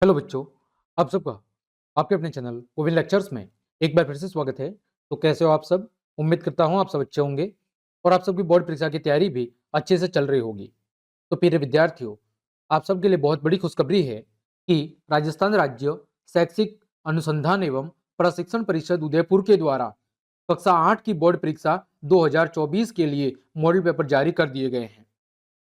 Hello बच्चों, आप सबका आपके अपने चैनल कोविन लेक्चर्स में एक बार फिर से स्वागत है। तो कैसे हो आप सब? उम्मीद करता हूँ आप सब अच्छे होंगे और आप सबकी बोर्ड परीक्षा की तैयारी भी अच्छे से चल रही होगी। तो प्रिय विद्यार्थियों, आप सबके लिए बहुत बड़ी खुशखबरी है कि राजस्थान राज्य शैक्षिक अनुसंधान एवं प्रशिक्षण परिषद उदयपुर के द्वारा कक्षा 8 की बोर्ड परीक्षा 2024 के लिए मॉडल पेपर जारी कर दिए गए हैं।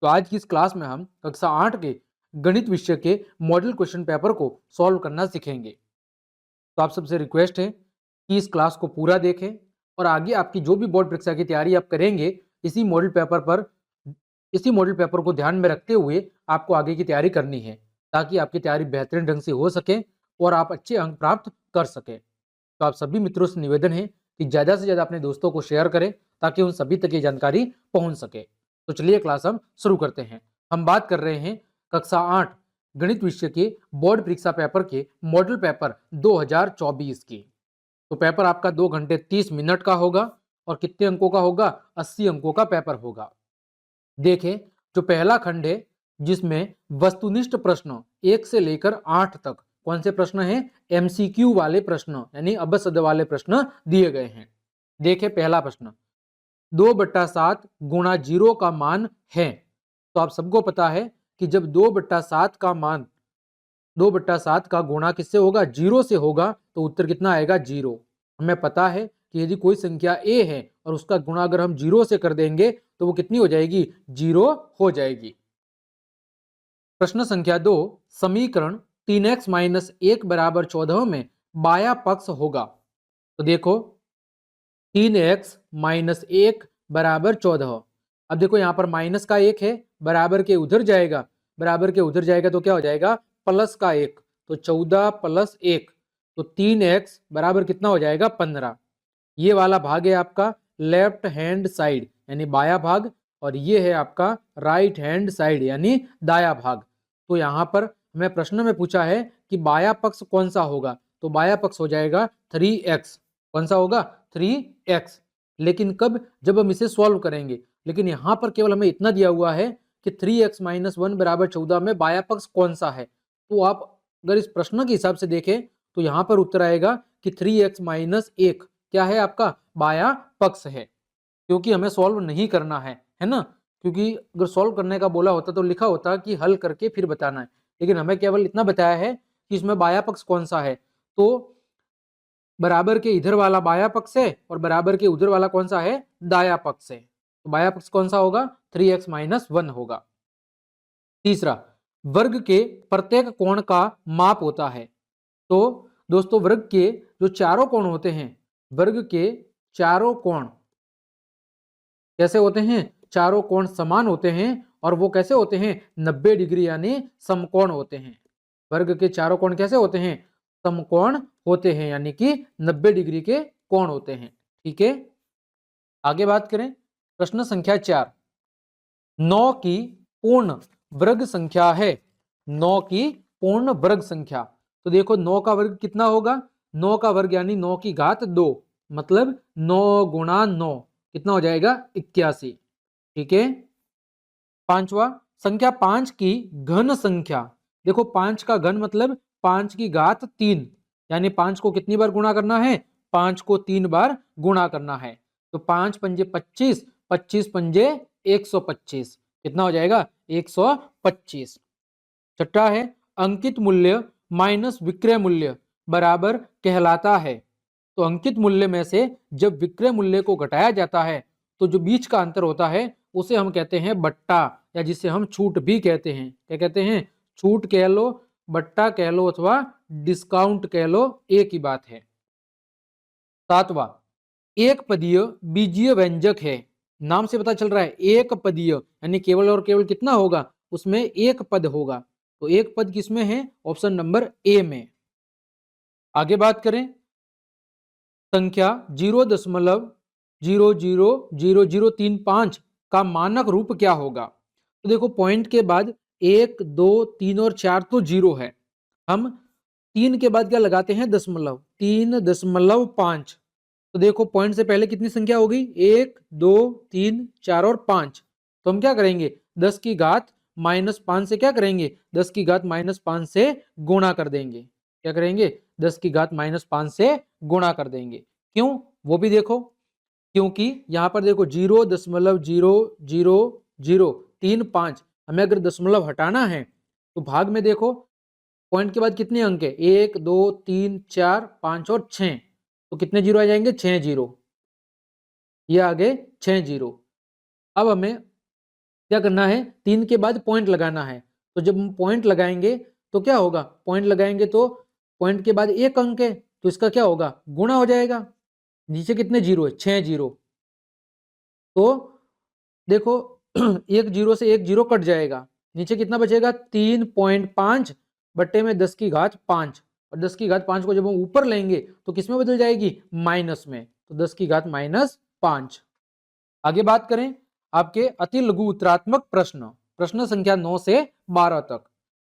तो आज की इस क्लास में हम कक्षा 8 के गणित विषय के मॉडल क्वेश्चन पेपर को सॉल्व करना सीखेंगे। तो आप सबसे रिक्वेस्ट है कि इस क्लास को पूरा देखें और आगे आपकी जो भी बोर्ड परीक्षा की तैयारी आप करेंगे, इसी मॉडल पेपर को ध्यान में रखते हुए आपको आगे की तैयारी करनी है, ताकि आपकी तैयारी बेहतरीन ढंग से हो सके और आप अच्छे अंक प्राप्त कर सके। तो आप सभी मित्रों से निवेदन है कि ज्यादा से ज्यादा अपने दोस्तों को शेयर करें, ताकि उन सभी तक ये जानकारी पहुंच सके। तो चलिए क्लास हम शुरू करते हैं। हम बात कर रहे हैं कक्षा 8 गणित विषय के बोर्ड परीक्षा पेपर के मॉडल पेपर 2024 की। तो पेपर आपका 2 घंटे 30 मिनट का होगा और कितने अंकों का होगा? 80 अंकों का पेपर होगा। देखें, जो पहला खंड है जिसमें वस्तुनिष्ठ प्रश्न 1 से लेकर 8 तक कौन से प्रश्न हैं? एमसीक्यू वाले प्रश्न, यानी अबसद वाले प्रश्न दिए गए हैं। देखें पहला प्रश्न, 2/7 गुणा 0 का मान है। तो आप सबको पता है कि जब 2/7 का मान 2/7 का गुणा किससे होगा? 0 से होगा, तो उत्तर कितना आएगा? 0। हमें पता है कि यदि कोई संख्या a है और उसका गुणा अगर हम 0 से कर देंगे तो वो कितनी हो जाएगी? 0 हो जाएगी। प्रश्न संख्या 2, समीकरण 3x - 1 = 14 में बाया पक्ष होगा। तो देखो, 3x - 1 = 14। अब देखो यहाँ पर माइनस का 1 है, बराबर के उधर जाएगा, बराबर के उधर जाएगा तो क्या हो जाएगा? प्लस का 1, तो 14 + 1, तो 3x बराबर कितना हो जाएगा? 15। ये वाला भाग है आपका लेफ्ट हैंड साइड यानी बाया भाग, और ये है आपका राइट हैंड साइड यानी दाया भाग। तो यहाँ पर हमें प्रश्न में पूछा है कि बाया पक्ष कौन सा होगा, तो बाया पक्ष हो जाएगा 3x। कौन सा होगा? 3x। लेकिन कब? जब हम इसे सॉल्व करेंगे। लेकिन यहाँ पर केवल हमें इतना दिया हुआ है कि 3x - 1 = 14 में बाया पक्ष कौन सा है। तो आप अगर इस प्रश्न के हिसाब से देखें तो यहाँ पर उत्तर आएगा कि 3x - 1 क्या है? आपका बाया पक्ष है, क्योंकि हमें सॉल्व नहीं करना है ना? क्योंकि अगर सॉल्व करने का बोला होता तो लिखा होता कि हल करके फिर बताना है, लेकिन हमें केवल इतना बताया है कि इसमें बाया पक्ष कौन सा है। तो बराबर के इधर वाला बाया पक्ष है और बराबर के उधर वाला कौन सा है? दाया पक्ष है। तो बाया पक्ष कौन सा होगा? 3x - 1 होगा। तीसरा, वर्ग के प्रत्येक कोण का माप होता है। तो दोस्तों, वर्ग के जो चारों कोण होते हैं, वर्ग के चारों कोण कैसे होते हैं? चारों कोण समान होते हैं और वो कैसे होते हैं? 90 डिग्री यानी समकोण होते हैं। वर्ग के चारों कोण कैसे होते हैं? समकोण होते हैं, यानी कि 90 डिग्री के कोण होते हैं। ठीक है, आगे बात करें। प्रश्न संख्या 4, 9 की पूर्ण वर्ग संख्या है। 9 की पूर्ण वर्ग संख्या। तो देखो, 9 का वर्ग कितना होगा? 9 का वर्ग यानी 9 की घात 2, मतलब 9 × 9 कितना हो जाएगा? 81। ठीक है, पांचवा, संख्या 5 की घन संख्या। देखो, 5 का घन मतलब 5 की घात 3, यानी 5 को कितनी बार गुणा करना है? 5 को 3 बार गुणा करना है। तो 5 पंजे 25, 25 पंजे 125, कितना हो जाएगा? 125। छठा है, अंकित मूल्य माइनस विक्रय मूल्य बराबर कहलाता है। तो अंकित मूल्य में से जब विक्रय मूल्य को घटाया जाता है तो जो बीच का अंतर होता है उसे हम कहते हैं बट्टा, या जिसे हम छूट भी कहते हैं। क्या कहते हैं? छूट कह लो, बट्टा कह लो, अथवा डिस्काउंट कह लो, एक ही बात है। सातवां, एक पदीय बीजीय व्यंजक है। नाम से पता चल रहा है एक पदीय, यानी केवल और केवल कितना होगा? उसमें एक पद होगा। तो एक पद किसमें है? ऑप्शन नंबर ए में। आगे बात करें, संख्या 0.000035 का मानक रूप क्या होगा? तो देखो, पॉइंट के बाद 1, 2, 3 और 4 तो 0 है। हम 3 के बाद क्या लगाते हैं? दशमलव। 3.5। तो देखो, पॉइंट से पहले कितनी संख्या होगी? 1, 2, 3, 4 और 5। तो हम क्या करेंगे? 10 की घात -5 से क्या करेंगे, 10 की घात -5 से गुणा कर देंगे। क्या करेंगे, 10 की घात -5 से गुणा कर देंगे। क्यों, वो भी देखो, क्योंकि यहाँ पर देखो 0.000035, हमें अगर दशमलव हटाना है तो भाग में देखो पॉइंट के बाद कितने अंक है, 1 2 3 4 5 और 6, तो कितने जीरो आ जाएंगे, 6 जीरो, ये आ गए 6 जीरो। अब हमें क्या करना है, 3 के बाद पॉइंट लगाना है, तो जब हम पॉइंट लगाएंगे तो क्या होगा, पॉइंट लगाएंगे तो पॉइंट के बाद एक अंक है तो इसका क्या होगा, गुणा हो जाएगा। नीचे कितने जीरो है, 6 जीरो, तो देखो एक जीरो से एक जीरो कट जाएगा, नीचे कितना बचेगा, 3.5 बट्टे में 10 की घात 5, और 10 की घात 5 को जब हम ऊपर लेंगे तो किस में बदल जाएगी, माइनस में, तो 10 की घात -5। आगे बात करें आपके अति लघु उत्तरात्मक प्रश्न, प्रश्न संख्या 9 से 12 तक।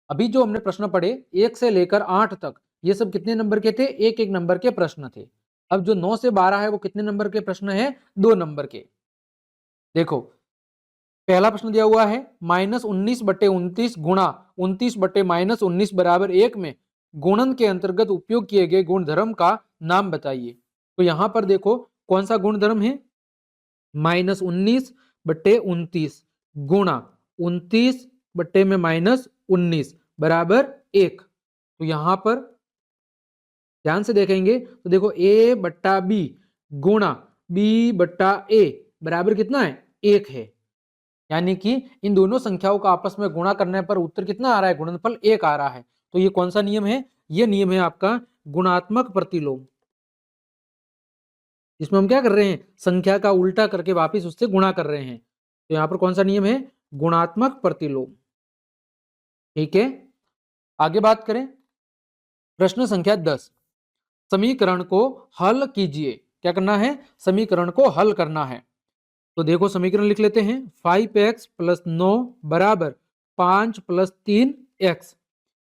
अभी जो हमने प्रश्न पढ़े 1 से लेकर 8 तक, ये सब कितने नंबर के थे, एक एक नंबर के प्रश्न थे। अब जो 9 से 12 है वो कितने नंबर के प्रश्न है, 2 नंबर के। देखो पहला प्रश्न दिया हुआ है -19/29 गुणा 29/-19 बराबर 1 में गुणन के अंतर्गत उपयोग किए गए गुणधर्म का नाम बताइए। तो यहां पर देखो कौन सा गुणधर्म है, -19/29 गुणा 29/-19 बराबर 1। तो यहां पर ध्यान से देखेंगे तो देखो a/b गुणा b/a बराबर कितना है, 1 है। यानी कि इन दोनों संख्याओं का आपस में गुणा करने पर उत्तर कितना आ रहा है, गुणनफल 1 आ रहा है। तो ये कौन सा नियम है, ये नियम है आपका गुणात्मक प्रतिलोम। इसमें हम क्या कर रहे हैं, संख्या का उल्टा करके वापिस उससे गुणा कर रहे हैं। तो यहां पर कौन सा नियम है, गुणात्मक प्रतिलोम। ठीक है, आगे बात करें प्रश्न संख्या 10, समीकरण को हल कीजिए। क्या करना है, समीकरण को हल करना है। तो देखो समीकरण लिख लेते हैं, 5x + 9 बराबर 5 + 3x।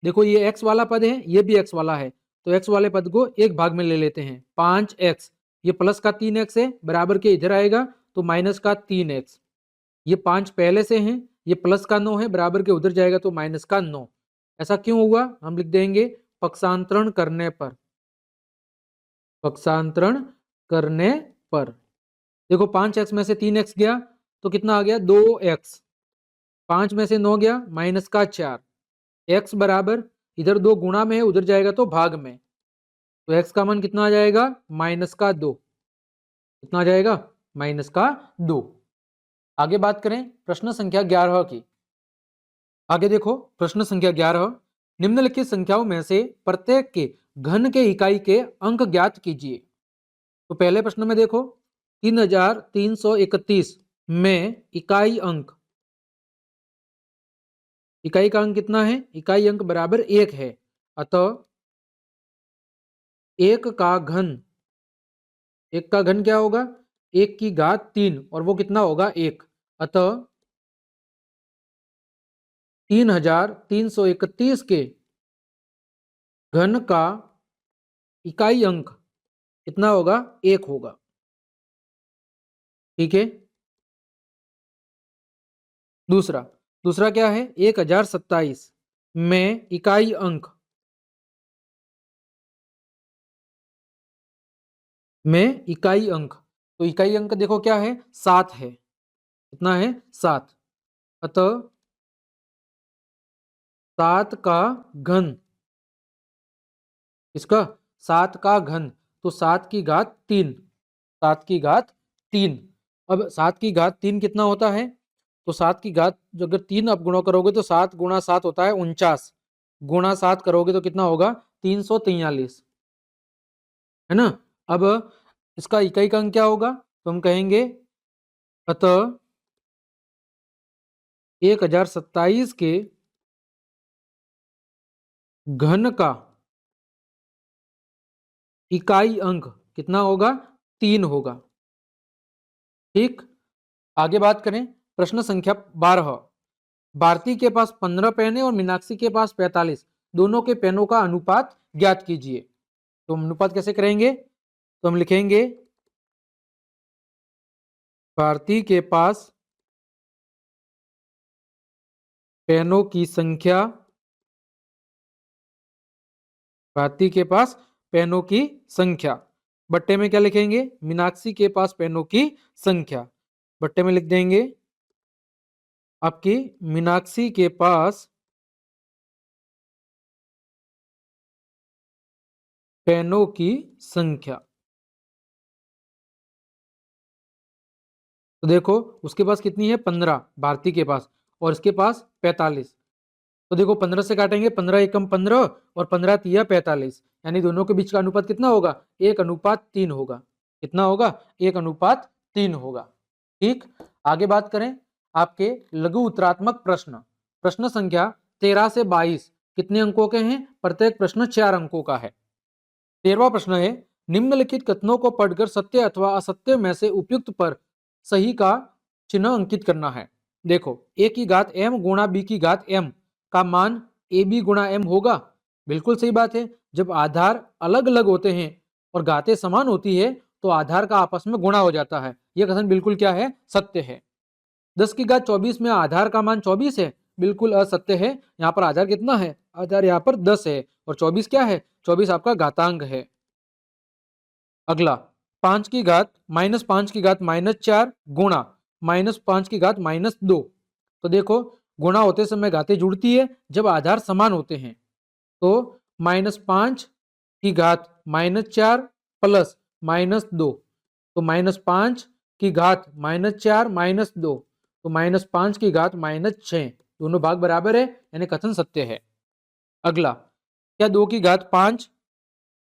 देखो ये x वाला पद है, ये भी x वाला है, तो x वाले पद को एक भाग में ले लेते हैं, 5x, ये प्लस का 3x है, बराबर के इधर आएगा तो माइनस का 3x। ये 5 पहले से हैं, ये प्लस का 9 है, बराबर के उधर जाएगा तो माइनस का 9। ऐसा क्यों हुआ, हम लिख देंगे पक्षांतरण करने पर, पक्षांतरण करने पर। देखो 5x में से 3x गया तो कितना आ गया, 2x, 5 में से 9 गया -4, x बराबर इधर 2 गुणा में है, उधर जाएगा तो भाग में, तो x का मान कितना आ जाएगा, -2। कितना आ जाएगा, -2। आगे बात करें प्रश्न संख्या 11 की। आगे देखो प्रश्न संख्या 11, निम्नलिखित संख्याओं में से प्रत्येक के घन के इकाई के अंक ज्ञात कीजिए। तो पहले प्रश्न में देखो 3331 में इकाई अंक, इकाई का अंक कितना है, इकाई अंक बराबर 1 है, अतः 1 का घन, 1 का घन क्या होगा, 1 की घात 3, और वो कितना होगा, 1, अतः 3331 के घन का इकाई अंक कितना होगा, 1 होगा। ठीक है, दूसरा, दूसरा क्या है, 1027 में इकाई अंक, में इकाई अंक, तो इकाई अंक देखो क्या है, 7 है, कितना है, 7, अतः 7 का घन, इसका 7 का घन, तो 7 की घात 3, 7 की घात 3। अब 7 की घात 3 कितना होता है, तो 7 की घात जो अगर 3 आप गुणा करोगे तो 7 गुणा 7 होता है 49, गुणा 7 करोगे तो कितना होगा, 343, है ना। अब इसका इकाई का अंक क्या होगा, तो हम कहेंगे अतः 1027 के घन का इकाई अंक कितना होगा, 3 होगा। ठीक, आगे बात करें प्रश्न संख्या 12, भारती के पास 15 पेन है और मीनाक्षी के पास 45, दोनों के पेनों का अनुपात ज्ञात कीजिए। तो हम अनुपात कैसे करेंगे, तो हम लिखेंगे भारती के पास पेनों की संख्या, भारती के पास पेनों की संख्या। बट्टे में क्या लिखेंगे? मीनाक्षी के पास पेनों की संख्या। बट्टे में लिख देंगे आपकी मीनाक्षी के पास पेनों की संख्या। तो देखो उसके पास कितनी है? 15 भारती के पास, और इसके पास 45। तो देखो 15 से काटेंगे, 15 एकम 15 और 15 तिया 45, यानी दोनों के बीच का अनुपात कितना होगा? 1:3 होगा। कितना होगा? 1:3 होगा। ठीक, आगे बात करें आपके लघु उत्तरात्मक प्रश्न। प्रश्न संख्या 13 से 22 कितने अंकों के हैं? प्रत्येक प्रश्न 4 अंकों का है। 13वां प्रश्न है, निम्नलिखित कथनों को पढ़कर सत्य अथवा असत्य में से उपयुक्त पर सही का चिन्ह अंकित करना है। देखो a की घात m गुणा b की घात m का मान ab गुणा m होगा। बिल्कुल सही बात है। जब आधार अलग अलग होते हैं और घातें समान होती है तो आधार का आपस में गुणा हो जाता है। यह कथन बिल्कुल क्या है? सत्य है। 10 की घात 24 में आधार का मान 24 है, बिल्कुल असत्य है। यहाँ पर आधार कितना है? आधार यहाँ पर 10 है और 24 क्या है? 24 आपका घातांक है। अगला 5 की घात -5 की घात -4 गुणा -5 की घात -2। तो देखो गुणा होते समय घातें जुड़ती है जब आधार समान होते हैं। तो -5 की घात -4 प्लस -2, तो -5 की घात -4 -2, तो -5 की घात -6, दोनों भाग बराबर है, यानी कथन सत्य है। अगला, क्या 2 की घात 5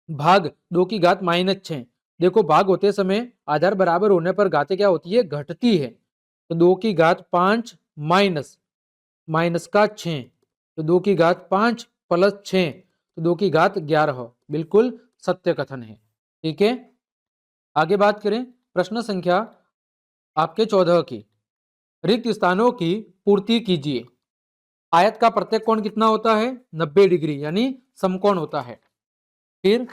भाग 2 की घात -6? देखो भाग होते समय आधार बराबर होने पर घातें क्या होती है? घटती है। तो 2 की घात 5 माइनस माइनस का 6, तो 2 की घात 5 प्लस 6, तो 2 की घात 11, बिल्कुल सत्य कथन है। ठीक है, आगे बात करें प्रश्न संख्या आपके 14 की। रिक्त स्थानों की पूर्ति कीजिए। आयत का प्रत्येक कोण कितना होता है? 90 डिग्री, यानी समकोण होता है। फिर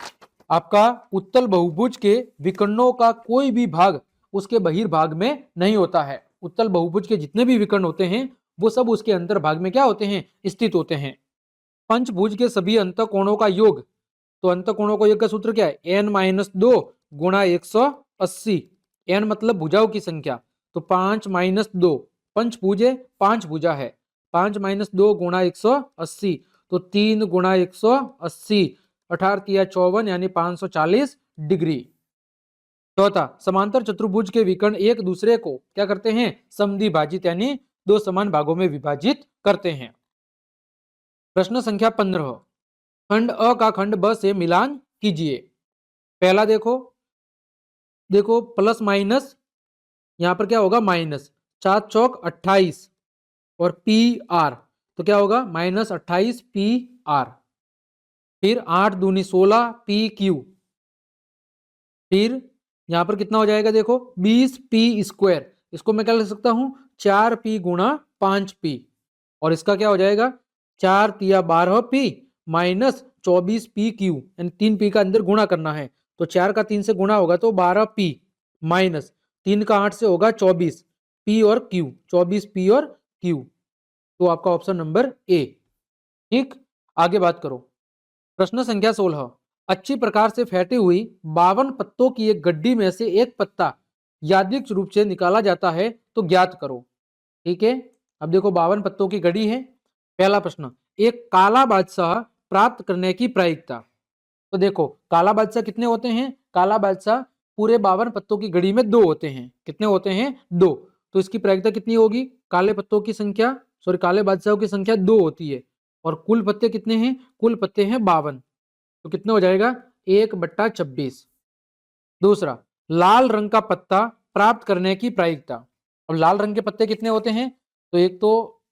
आपका उत्तल बहुभुज के विकर्णों का कोई भी भाग उसके बहिर्भाग में नहीं होता है। उत्तल बहुभुज के जितने भी विकर्ण होते हैं वो सब उसके अंतर्भाग में क्या होते हैं? स्थित होते हैं। पंचभुज के सभी अंतःकोणों का योग, तो अंतःकोणों का योग का सूत्र क्या है? n-2 गुणा 180। n मतलब भुजाओं की संख्या, तो 5-2 पंचभुज है, 5 भुजा है। 5-2 गुणा 180, तो 3 गुणा 180, 18-54 यानी 540 डिग्री। चौथा, समांतर चतुर्भुज के विकर्ण एक दूसरे को क्या करते हैं? समद्विभाजित, यानी दो समान भागों में विभाजित करते हैं। प्रश्न संख्या 15, खंड अ का खंड ब से मिलान कीजिए। पहला देखो देखो प्लस माइनस, यहां पर क्या होगा? माइनस। 4 चौक 28 और पी आर, तो क्या होगा? -28 पी आर। फिर 8 दूनी 16 पी क्यू। फिर यहां पर कितना हो जाएगा? देखो 20 पी स्क्वायर, इसको मैं क्या लिख सकता हूं? 4 पी गुणा 5 पी, और इसका क्या हो जाएगा? 4 तिया 12 पी माइनस 24 पी क्यू, यानी 3 पी का अंदर गुणा करना है। तो 4 का 3 से गुणा होगा तो 12 पी माइनस 3 का 8 से होगा 24 पी और क्यू, 24 पी और क्यू। तो आपका ऑप्शन नंबर ए। ठीक, आगे बात करो। प्रश्न संख्या 16, अच्छी प्रकार से फेंटी हुई 52 पत्तों की एक गड्डी में से एक पत्ता यादृच्छिक रूप से निकाला जाता है तो ज्ञात करो। ठीक है, अब देखो 52 पत्तों की घड़ी है। पहला प्रश्न, एक काला बादशाह प्राप्त करने की प्रायिकता। तो देखो काला बादशाह कितने होते हैं? काला बादशाह पूरे 52 पत्तों की घड़ी में 2 होते हैं। कितने होते हैं? 2। तो इसकी प्रायिकता कितनी होगी? काले पत्तों की संख्या, सॉरी काले बादशाहों की संख्या 2 होती है, और कुल पत्ते कितने हैं? कुल पत्ते हैं 52, तो कितना हो जाएगा? 1/26। दूसरा, लाल रंग का पत्ता प्राप्त करने की प्रायिकता। अब लाल रंग के पत्ते कितने होते हैं? तो एक तो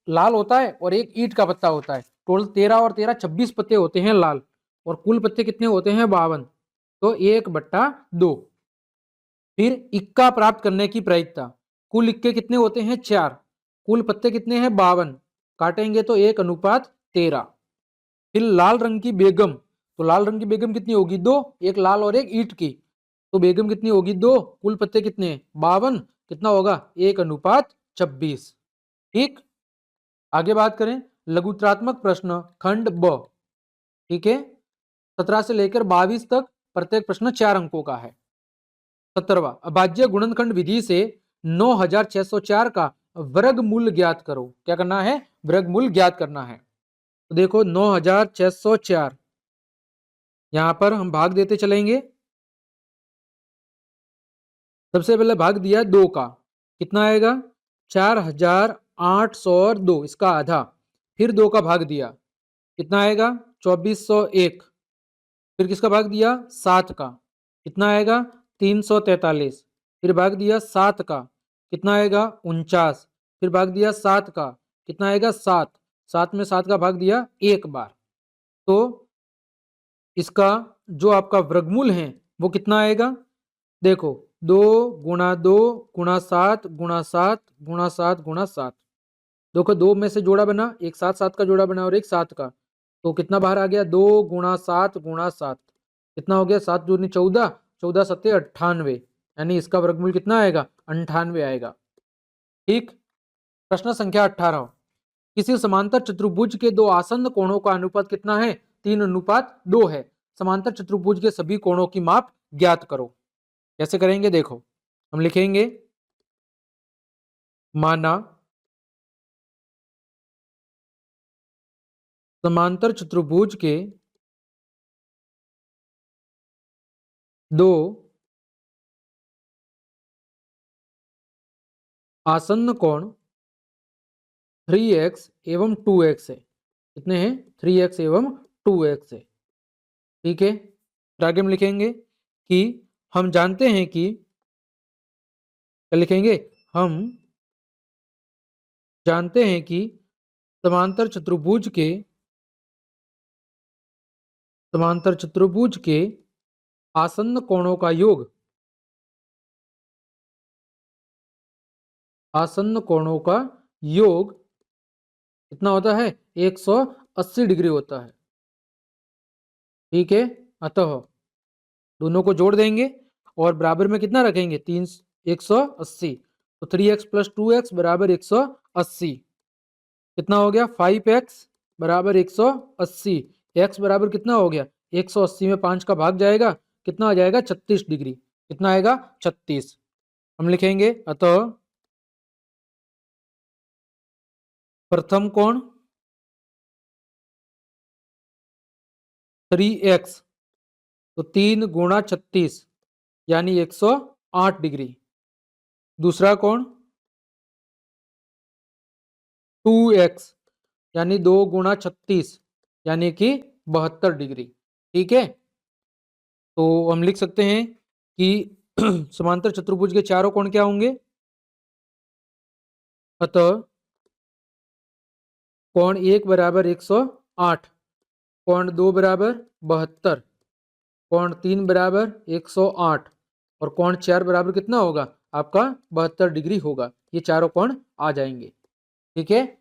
लाल होता है और एक ईंट का पत्ता होता है। टोटल 13 और 13 26 पत्ते होते हैं लाल, और कुल पत्ते कितने होते हैं? 52, तो 1/2। फिर इक्का प्राप्त करने की प्रायिकता। कुल इक्के कितने होते हैं? 4। कुल पत्ते कितने हैं? 52, काटेंगे तो 1:13। फिर लाल रंग की बेगम, तो लाल रंग की बेगम कितनी होगी? 2, एक लाल और एक ईंट की, तो बेगम कितनी होगी? 2। कुल पत्ते कितने? 52, कितना होगा? 1:26। ठीक, आगे बात करें लघुत्रात्मक प्रश्न खंड ब। ठीक है, 17 से लेकर 22 तक प्रत्येक प्रश्न 4 अंकों का है। 17वां अभाज्य गुणनखंड विधि से 9604 का वर्गमूल ज्ञात करो। क्या करना है? वर्गमूल ज्ञात करना है। तो देखो 9604, यहां पर हम भाग देते चलेंगे। सबसे पहले भाग दिया 2 का, कितना आएगा? 4802, इसका आधा। फिर 2 का भाग दिया, कितना आएगा? 2401। फिर किसका भाग दिया? 7 का, कितना आएगा? 343। फिर भाग दिया 7 का, कितना आएगा? 49। फिर भाग दिया 7 का, कितना आएगा? 7। 7 में 7 का भाग दिया एक बार। तो इसका जो आपका वर्गमूल है वो कितना आएगा? देखो 2 गुणा 2 गुणा 7 गुणा 7 गुणा 7 गुणा 7। देखो 2 में से जोड़ा बना, एक 7 7 का जोड़ा बना और एक 7 का। तो कितना बाहर आ गया? 2 गुणा 7 गुणा 7। कितना हो गया? 7 दूनी 14, 14 सत्ते 98। यानी इसका वर्गमूल कितना आएगा? 98 आएगा। ठीक। प्रश्न संख्या 18, किसी समांतर चतुर्भुज के दो आसन्न कोणों का अनुपात कितना है? 3:2 है। समांतर चतुर्भुज के सभी कोणों की माप ज्ञात करो। कैसे करेंगे? देखो हम लिखेंगे, माना समांतर चतुर्भुज के दो आसन्न कोण 3x एवं 2x है। कितने हैं? 3x एवं 2x है। ठीक है, फिर आगे हम लिखेंगे कि हम जानते हैं कि, क्या लिखेंगे? हम जानते हैं कि समांतर चतुर्भुज के आसन्न कोणों का योग, आसन्न कोणों का योग कितना होता है? 180 डिग्री होता है। ठीक है, अतः दोनों को जोड़ देंगे और बराबर में कितना रखेंगे? 180। तो 3x प्लस 2x बराबर 180। कितना हो गया? 5x बराबर 180। x बराबर कितना हो गया? 180 में 5 का भाग जाएगा, कितना आ जाएगा? 36 डिग्री। कितना आएगा? 36। हम लिखेंगे अतः प्रथम कोण 3x, तो 3 गुणा 36 यानी 108 डिग्री। दूसरा कोण 2x यानी 2 गुणा 36 यानी कि 72 डिग्री। ठीक है, तो हम लिख सकते हैं कि समांतर चतुर्भुज के चारों कोण क्या होंगे? अतः कोण 1 बराबर 108, कोण 2 बराबर 72, कोण 3 बराबर 108 और कोण 4 बराबर कितना होगा? आपका 72 डिग्री होगा। ये चारों कोण आ जाएंगे। ठीक है,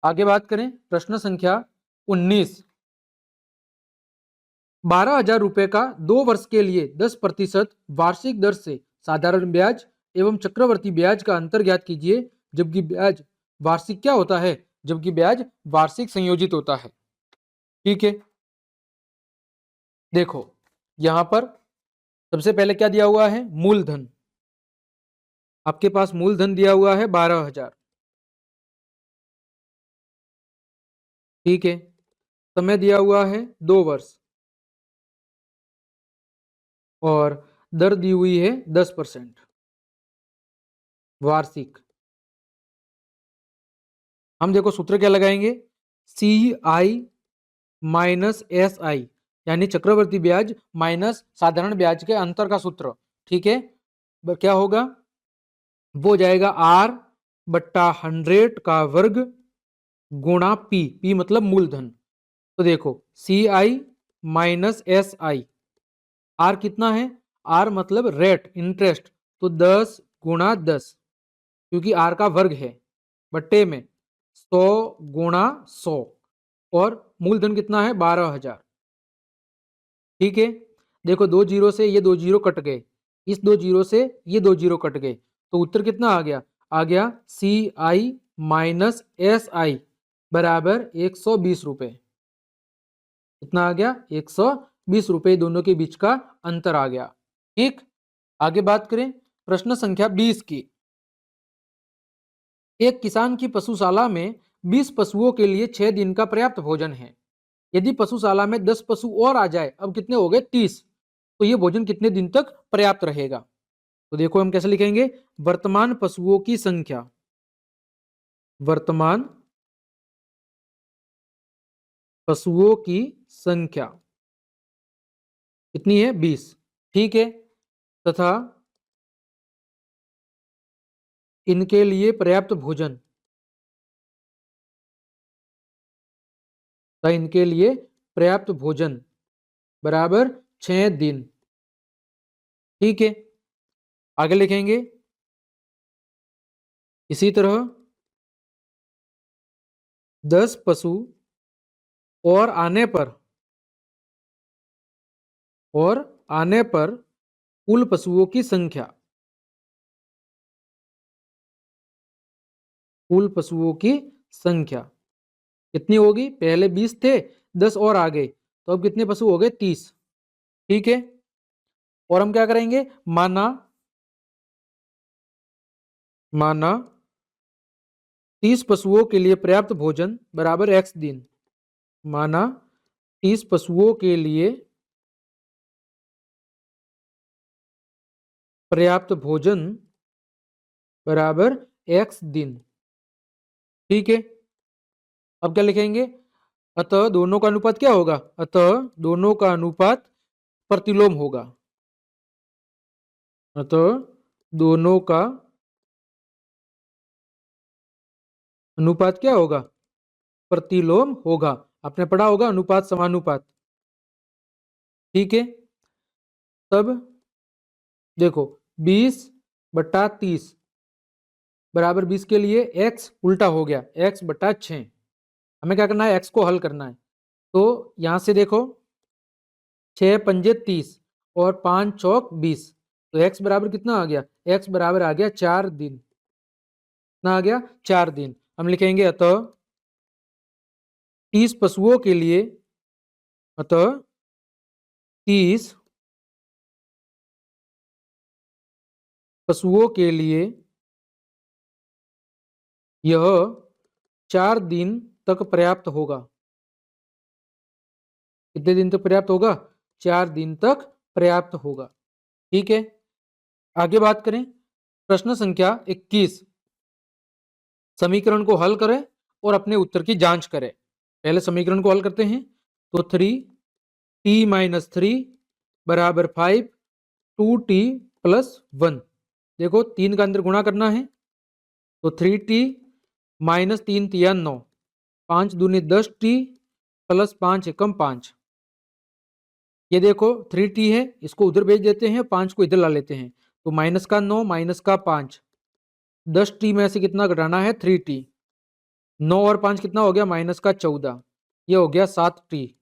आगे बात करें प्रश्न संख्या 19, 12,000 रुपए का 2 वर्ष के लिए 10% वार्षिक दर से साधारण ब्याज एवं चक्रवर्ती ब्याज का अंतर ज्ञात कीजिए, जबकि ब्याज वार्षिक क्या होता है? जबकि ब्याज वार्षिक संयोजित होता है। ठीक है, देखो यहां पर सबसे पहले क्या दिया हुआ है? मूलधन। आपके पास मूलधन दिया हुआ है 12,000। ठीक है, समय दिया हुआ है 2 वर्ष और दर दी हुई है 10% वार्षिक। हम देखो सूत्र क्या लगाएंगे? CI माइनस SI यानी चक्रवर्ती ब्याज माइनस साधारण ब्याज के अंतर का सूत्र। ठीक है, क्या होगा? वो जाएगा R/100 का वर्ग गुणा P मतलब मूलधन। तो देखो CI माइनस SI, R कितना है? R मतलब रेट, इंटरेस्ट, तो 10 गुणा 10 क्योंकि R का वर्ग है, बट्टे में 100 गुणा 100 और मूलधन कितना है? 12,000। ठीक है, देखो 2 जीरो से ये 2 जीरो कट गए, इस 2 जीरो से ये 2 जीरो कट गए, तो उत्तर कितना आ गया? आ गया CI माइनस SI बराबर 120 रुपए। कितना आ गया? 120 रुपए दोनों के बीच का अंतर आ गया। ठीक, आगे बात करें प्रश्न संख्या 20 की। एक किसान की पशुशाला में 20 पशुओं के लिए 6 दिन का पर्याप्त भोजन है। यदि पशुशाला में 10 पशु और आ जाए, अब कितने हो गए? 30, तो ये भोजन कितने दिन तक पर्याप्त रहेगा? तो देखो हम कैसे लिखेंगे, वर्तमान पशुओं की संख्या, वर्तमान पशुओं की संख्या कितनी है? 20। ठीक है, तथा इनके लिए पर्याप्त भोजन, तथा इनके लिए पर्याप्त भोजन बराबर 6 दिन। ठीक है, आगे लिखेंगे इसी तरह 10 पशु और आने पर, और आने पर कुल पशुओं की संख्या, कुल पशुओं की संख्या कितनी होगी? पहले 20 थे, 10 और आ गए, तो अब कितने पशु हो गए? 30। ठीक है, और हम क्या करेंगे, माना माना 30 पशुओं के लिए पर्याप्त भोजन बराबर x दिन। माना 30 पशुओं के लिए पर्याप्त भोजन बराबर x दिन। ठीक है, अब क्या लिखेंगे, अतः दोनों का अनुपात क्या होगा? अतः दोनों का अनुपात प्रतिलोम होगा। अतः दोनों का अनुपात क्या होगा? प्रतिलोम होगा। आपने पढ़ा होगा अनुपात समानुपात। ठीक है, तब देखो 20/30 बराबर 20 के लिए x उल्टा हो गया, x/6। हमें क्या करना है? x को हल करना है। तो यहां से देखो 6 पंजे 30 और 5 चौक 20, तो x बराबर कितना आ गया? x बराबर आ गया 4 दिन। कितना आ गया? 4 दिन। हम लिखेंगे अतः 30 पशुओं के लिए, अतः 30 पशुओं के लिए यह 4 दिन तक पर्याप्त होगा। कितने दिन तक पर्याप्त होगा? 4 दिन तक पर्याप्त होगा। ठीक है, आगे बात करें प्रश्न संख्या 21। समीकरण को हल करें और अपने उत्तर की जांच करें। पहले समीकरण को हल करते हैं, तो 3t-3 बराबर 5, 2t + 1। देखो 3 का अंदर गुणा करना है, तो 3t - 3 तिया 9, 5 दूनी 10t + 5 एकम 5। ये देखो 3t है, इसको उधर भेज देते हैं, 5 को इधर ला लेते हैं, तो -9 -5, 10t में से कितना घटाना है? 3t। 9 और 5 कितना हो गया? -14। ये हो गया 7t।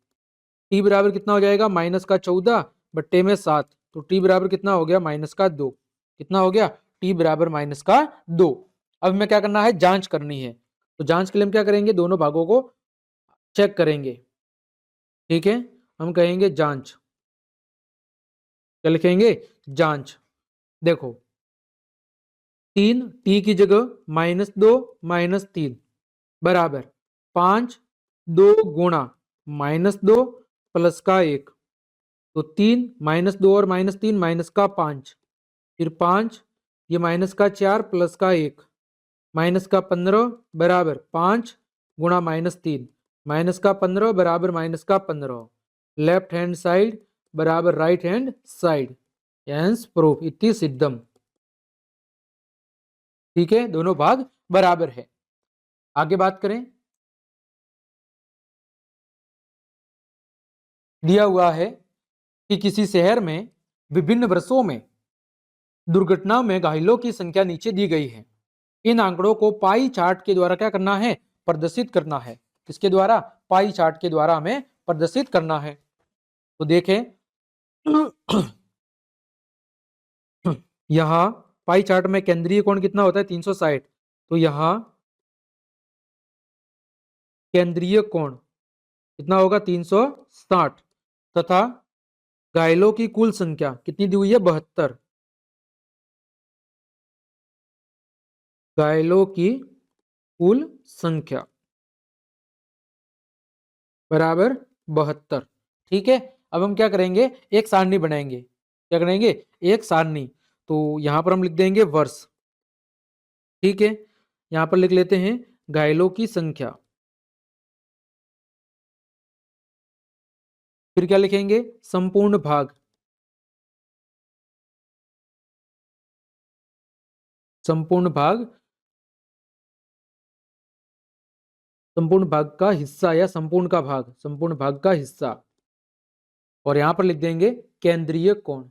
t बराबर कितना हो जाएगा? -14 बट्टे में 7, तो t बराबर कितना हो गया? -2। कितना हो गया? t बराबर -2। अब हमें क्या करना है? जांच करनी है। तो जांच के लिए हम क्या करेंगे? दोनों भागों को चेक करेंगे। ठीक है, हम कहेंगे जांच। क्या लिखेंगे? जांच। देखो 3 t की जगह -2 -3 बराबर 5, 2 गुणा -2 प्लस का 1, तो 3 -2 और -3 -5, फिर 5, ये -4 प्लस का 1, -15 बराबर 5 गुणा -3, -15 बराबर -15। लेफ्ट हैंड साइड बराबर right hand side, hence proof इति सिद्धम। ठीक है, दोनों भाग बराबर है। आगे बात करें, दिया हुआ है कि किसी शहर में विभिन्न वर्षों में दुर्घटनाओं में घायलों की संख्या नीचे दी गई है। इन आंकड़ों को पाई चार्ट के द्वारा क्या करना है? प्रदर्शित करना है। किसके द्वारा? पाई चार्ट के द्वारा हमें प्रदर्शित करना है। तो देखें यहां पाई चार्ट में केंद्रीय कोण कितना होता है? 360। तो यहां केंद्रीय कोण कितना होगा 360 तथा घायलों की कुल संख्या कितनी दी हुई है 72। घायलों की कुल संख्या बराबर 72। ठीक है, अब हम क्या करेंगे, एक सारणी बनाएंगे। क्या करेंगे, एक सारणी। तो यहां पर हम लिख देंगे वर्ष। ठीक है, यहां पर लिख लेते हैं घायलों की संख्या। फिर क्या लिखेंगे, संपूर्ण भाग। संपूर्ण भाग, संपूर्ण भाग का हिस्सा या संपूर्ण का भाग, संपूर्ण भाग का हिस्सा। और यहां पर लिख देंगे केंद्रीय कोण।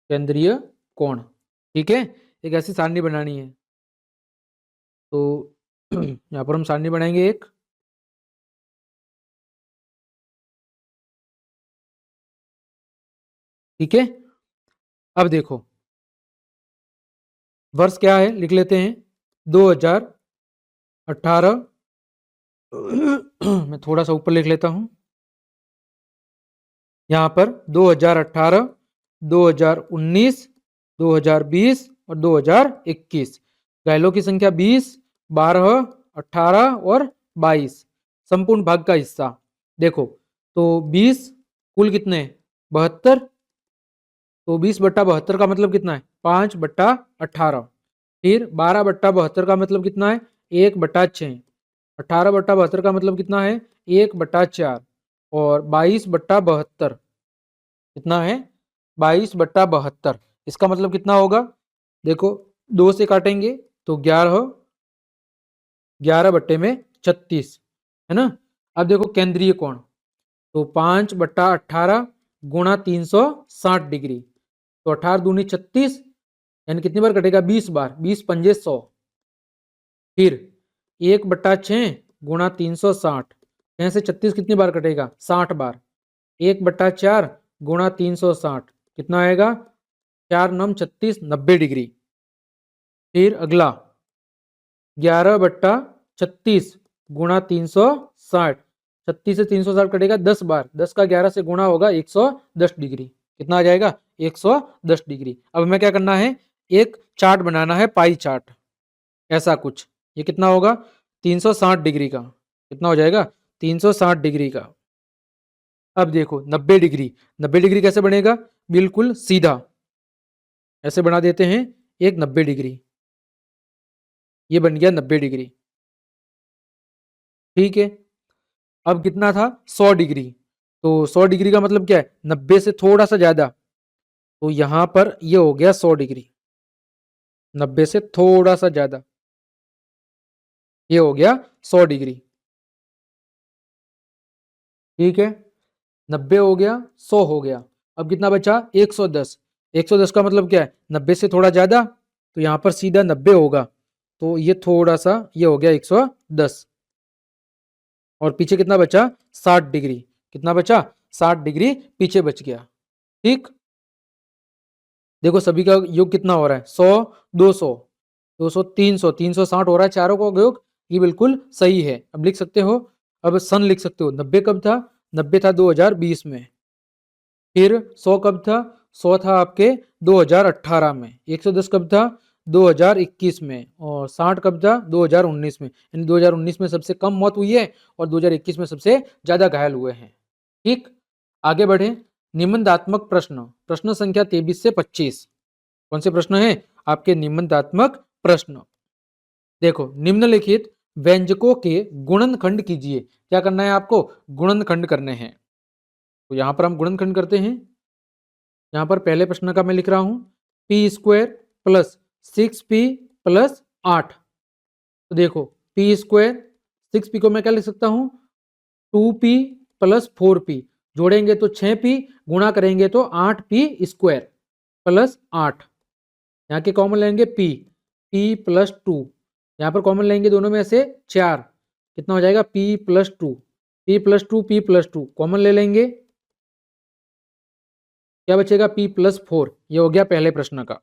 केंद्रीय कोण। ठीक है, एक ऐसी सारणी बनानी है। तो यहां पर हम सारणी बनाएंगे एक। ठीक है, अब देखो वर्ष क्या है लिख लेते हैं 2018। मैं थोड़ा सा ऊपर लिख लेता हूं। यहां पर 2018, 2019, 2020 और 2021। घायलों की संख्या 20, 12, 18 और 22। संपूर्ण भाग का हिस्सा देखो, तो 20 कुल कितने 72। तो 20/72 का मतलब कितना है 5/18। फिर 12/72 का मतलब कितना है 1/6। 18/72 का मतलब कितना है 1/4। और 22/72 कितना है 22/72। इसका मतलब कितना होगा, देखो 2 से काटेंगे तो 11, 11/36 है ना। अब देखो केंद्रीय कोण, तो 5/18 गुणा 360 डिग्री। तो 18×2=36, यानी कितनी बार कटेगा 20 बार, 20×5 = 100। फिर 1/6 गुणा 360, 6 से 36 कितनी बार कटेगा 60 बार। 1/4 गुणा 360 कितना आएगा 4×9=36, 90 डिग्री। फिर अगला 11/36 गुणा 360, 36 से 360 कटेगा 10 बार, 10 का 11 से गुणा होगा 110 डिग्री। कितना आ जाएगा 110 डिग्री। अब हमें क्या करना है, एक चार्ट बनाना है, पाई चार्ट ऐसा कुछ। ये कितना होगा 360 डिग्री का, कितना हो जाएगा 360 डिग्री का। अब देखो 90 डिग्री, 90 डिग्री कैसे बनेगा, बिल्कुल सीधा ऐसे बना देते हैं एक 90 डिग्री। ये बन गया 90 डिग्री। ठीक है, अब कितना था 100 डिग्री। तो 100 डिग्री का मतलब क्या है 90 से थोड़ा सा ज्यादा। तो यहां पर ये हो गया 100 डिग्री, 90 से थोड़ा सा ज्यादा, ये हो गया 100 डिग्री। ठीक है, 90 हो गया, 100 हो गया। अब कितना बचा 110। 110 का मतलब क्या है 90 से थोड़ा ज्यादा, तो यहां पर सीधा 90 होगा। तो ये थोड़ा सा ये हो गया 110। और पीछे कितना बचा 60 डिग्री। कितना बचा 60 डिग्री पीछे बच गया। ठीक, देखो सभी का योग कितना हो रहा है 100, 200, 200, 300, 360 हो रहा है चारों का योग। ये बिल्कुल सही है। अब लिख सकते हो, अब सन लिख सकते हो। 90 कब था, 90 था 2020 में। फिर 100 कब था, 100 था आपके 2018 में। 110 कब था 2021 में। और 60 कब था 2019 में। यानी 2019 में सबसे कम मौत हुई है और 2021 में सबसे ज्यादा घायल हुए हैं। ठीक, आगे बढ़े। निबंधात्मक प्रश्न, प्रश्न संख्या 23 से 25। कौन से प्रश्न है आपके निबंधात्मक प्रश्न। देखो, निम्नलिखित व्यंजकों के गुणनखंड कीजिए। क्या करना है आपको, गुणनखंड करने हैं। तो यहां पर हम गुणनखंड करते हैं। यहां पर पहले प्रश्न का मैं लिख रहा हूं p² प्लस 6p प्लस 8। तो देखो p², 6p को मैं क्या लिख सकता हूं 2p प्लस 4p। जोड़ेंगे तो 6p, गुणा करेंगे तो 8p² प्लस 8। यहाँ के कॉमन लेंगे p प्लस 2। यहाँ पर कॉमन लेंगे दोनों में से 4। कितना हो जाएगा p plus 2, p plus 2, p plus 2 common ले लेंगे। क्या बचेगा p प्लस 4। ये हो गया पहले प्रश्न का।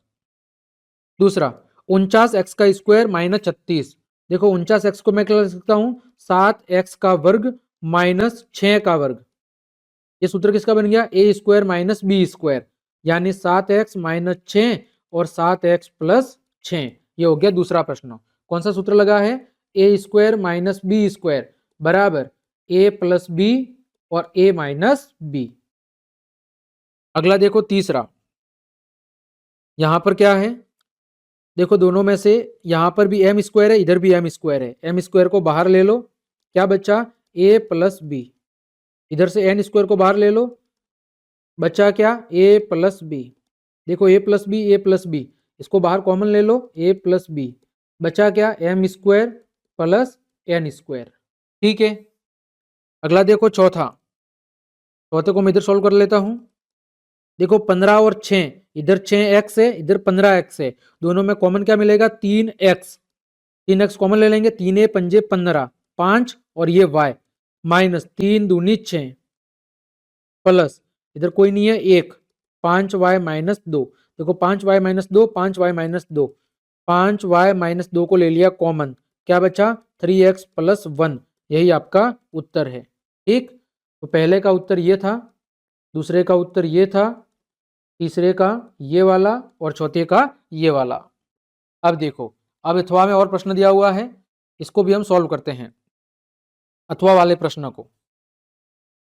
दूसरा 49x² माइनस 36। देखो 49x को मैं क्या लिख सकता हूं, 7x का वर्ग माइनस 6 का वर्ग। ये सूत्र किसका बन गया, ए स्क्वायर माइनस बी स्क्वायर, यानी 7x माइनस 6 और 7x प्लस 6। ये हो गया दूसरा प्रश्न। कौन सा सूत्र लगा है, ए स्क्वायर माइनस बी स्क्वायर बराबर ए प्लस बी और ए माइनस बी। अगला देखो तीसरा, यहां पर क्या है, देखो दोनों में से यहां पर भी एम स्क्वायर है, इधर भी एम स्क्वायर है, एम स्क्वायर को बाहर ले लो, क्या बचा, ए प्लस बी। इधर से एन स्क्वायर को बाहर ले लो, बचा क्या, ए प्लस बी। देखो ए प्लस बी, ए प्लस बी, इसको बाहर कॉमन ले लो, ए प्लस बी, बचा क्या, M square plus N square. ठीक है। अगला देखो चौथा, चौथे को मैं इधर सोल्व कर लेता हूं। देखो 15 और 6, इधर 6x है, इधर 15x है, दोनों में कॉमन क्या मिलेगा, 3x। 3x कॉमन ले लेंगे, 3 पंजे 15, 5 और ये y माइनस 3 दूनी 6 प्लस इधर कोई नहीं है 1, 5y माइनस 2। देखो 5y minus 2, 5y minus 2, 5y minus 2 को ले लिया कॉमन, क्या बचा, 3x प्लस 1। यही आपका उत्तर है। ठीक, तो पहले का उत्तर ये था, दूसरे का उत्तर ये था, तीसरे का ये वाला और चौथे का ये वाला। अब देखो, अब अथवा में और प्रश्न दिया हुआ है, इसको भी हम सॉल्व करते हैं। अथवा वाले प्रश्न को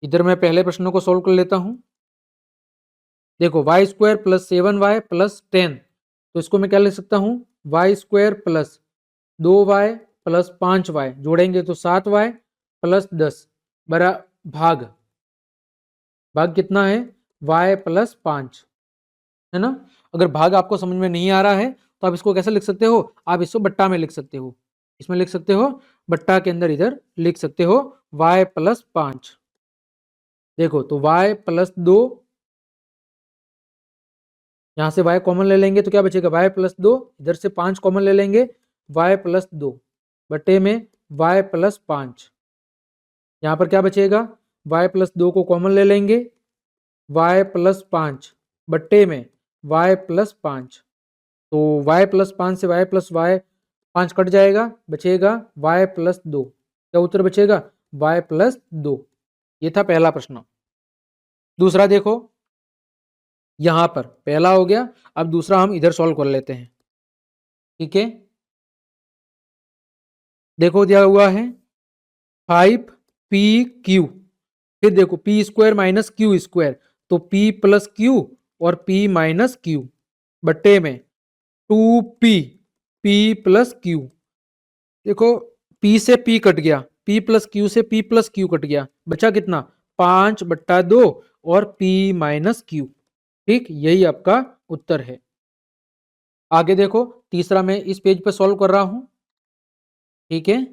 इधर मैं पहले प्रश्न को सॉल्व कर लेता हूं। देखो Y square plus 7y plus 10, तो इसको मैं क्या लिख सकता हूं, Y square plus 2y plus 5y, जोड़ेंगे तो 7y प्लस 10 बरा भाग, भाग कितना है, y प्लस 5, है ना। अगर भाग आपको समझ में नहीं आ रहा है तो आप इसको कैसे लिख सकते हो, आप इसको बट्टा में लिख सकते हो, इसमें लिख सकते हो, बट्टा के अंदर इधर लिख सकते हो y प्लस 5। देखो तो y प्लस 2, यहां से y कॉमन ले लेंगे तो क्या बचेगा, y प्लस 2, इधर से 5 कॉमन ले लेंगे, y प्लस 2 बटे में y प्लस 5। यहां पर क्या बचेगा, y प्लस 2 को कॉमन ले लेंगे, y प्लस 5 बट्टे में y प्लस 5। तो y प्लस 5 से y प्लस y 5 कट जाएगा, बचेगा y प्लस 2। क्या उत्तर बचेगा, y प्लस 2। ये था पहला प्रश्न। दूसरा देखो, यहां पर पहला हो गया, अब दूसरा हम इधर सॉल्व कर लेते हैं। ठीक है, देखो दिया हुआ है 5pq, फिर देखो P square minus Q square, तो p प्लस क्यू और p माइनस क्यू बट्टे में 2p, p प्लस क्यू। देखो p से p कट गया, p प्लस क्यू से p प्लस क्यू कट गया, बचा कितना, 5/2 और p माइनस क्यू। ठीक, यही आपका उत्तर है। आगे देखो, तीसरा मैं इस पेज पे सॉल्व कर रहा हूं। ठीक है,